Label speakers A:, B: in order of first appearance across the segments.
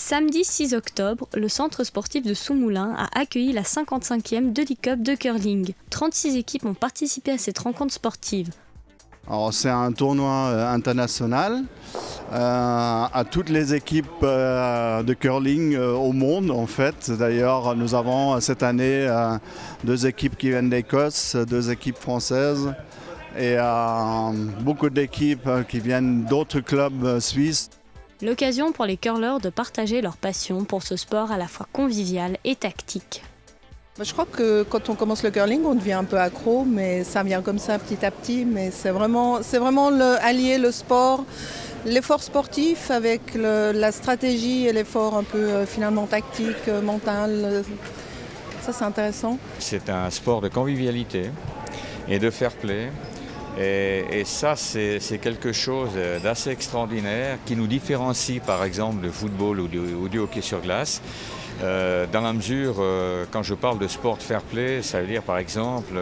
A: Samedi 6 octobre, le centre sportif de Soumoulins a accueilli la 55e Deli Cup de curling. 36 équipes ont participé à cette rencontre sportive.
B: Alors, c'est un tournoi international à toutes les équipes de curling au monde en fait. D'ailleurs, nous avons cette année 2 équipes qui viennent d'Écosse, 2 équipes françaises et beaucoup d'équipes qui viennent d'autres clubs suisses.
A: L'occasion pour les curleurs de partager leur passion pour ce sport à la fois convivial et tactique.
C: Je crois que quand on commence le curling, on devient un peu accro, mais ça vient comme ça petit à petit. Mais c'est vraiment allier le sport, l'effort sportif avec la stratégie et l'effort un peu finalement tactique, mental. Ça, c'est intéressant.
D: C'est un sport de convivialité et de fair play. Et ça, c'est quelque chose d'assez extraordinaire qui nous différencie par exemple du football ou du hockey sur glace. Dans la mesure, quand je parle de sport de fair play, ça veut dire par exemple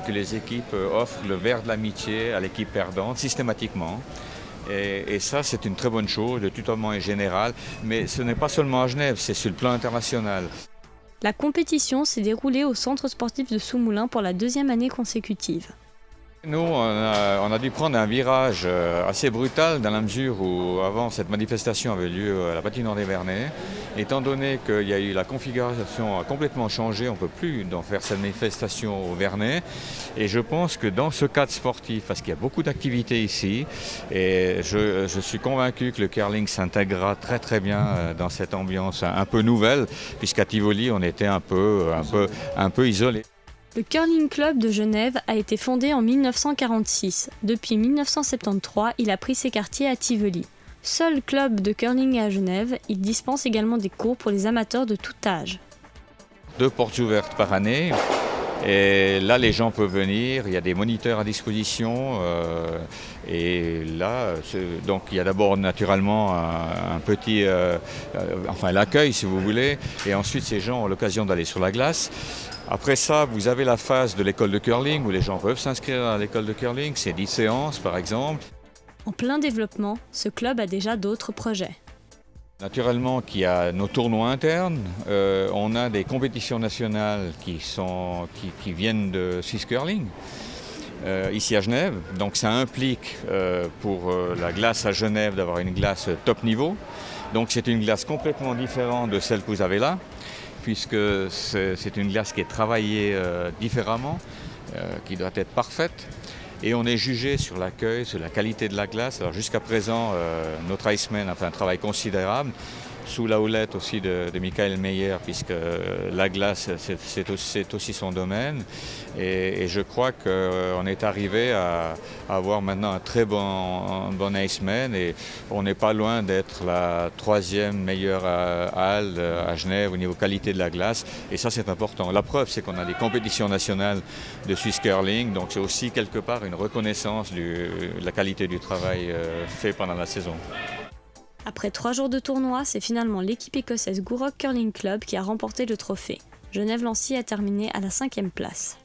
D: que les équipes offrent le verre de l'amitié à l'équipe perdante systématiquement. Et ça, c'est une très bonne chose, le tutoiement est général, mais ce n'est pas seulement à Genève, c'est sur le plan international.
A: La compétition s'est déroulée au centre sportif de Soumoulins pour la 2e année consécutive.
D: Nous, on a dû prendre un virage assez brutal dans la mesure où avant cette manifestation avait lieu à la patinoire des Vernets. Étant donné qu'il y a eu la configuration a complètement changé, on ne peut plus faire cette manifestation au Vernet. Et je pense que dans ce cadre sportif, parce qu'il y a beaucoup d'activités ici, et je suis convaincu que le curling s'intégrera très très bien dans cette ambiance un peu nouvelle, puisqu'à Tivoli on était un peu isolé.
A: Le Curling Club de Genève a été fondé en 1946. Depuis 1973, il a pris ses quartiers à Tivoli. Seul club de curling à Genève, il dispense également des cours pour les amateurs de tout âge.
D: 2 portes ouvertes par année. Et là, les gens peuvent venir, il y a des moniteurs à disposition. Et là, donc il y a d'abord naturellement un petit, l'accueil si vous voulez. Et ensuite, ces gens ont l'occasion d'aller sur la glace. Après ça, vous avez la phase de l'école de curling où les gens peuvent s'inscrire à l'école de curling. C'est 10 séances par exemple.
A: En plein développement, ce club a déjà d'autres projets.
D: Naturellement qu'il y a nos tournois internes, on a des compétitions nationales qui viennent de Swiss Curling, ici à Genève. Donc ça implique pour la glace à Genève d'avoir une glace top niveau. Donc c'est une glace complètement différente de celle que vous avez là, puisque c'est une glace qui est travaillée différemment, qui doit être parfaite. Et on est jugé sur l'accueil, sur la qualité de la glace. Alors jusqu'à présent, notre Iceman a fait un travail considérable, sous la houlette aussi de Michael Meyer, puisque la glace, c'est aussi son domaine. Et je crois qu'on est arrivé à avoir maintenant un très bon Iceman. Et on n'est pas loin d'être la 3e meilleure halle à Genève au niveau qualité de la glace. Et ça, c'est important. La preuve, c'est qu'on a des compétitions nationales de Swiss Curling. Donc c'est aussi quelque part une reconnaissance de la qualité du travail fait pendant la saison.
A: Après 3 jours de tournoi, c'est finalement l'équipe écossaise Gourock Curling Club qui a remporté le trophée. Genève-Lancy a terminé à la 5e place.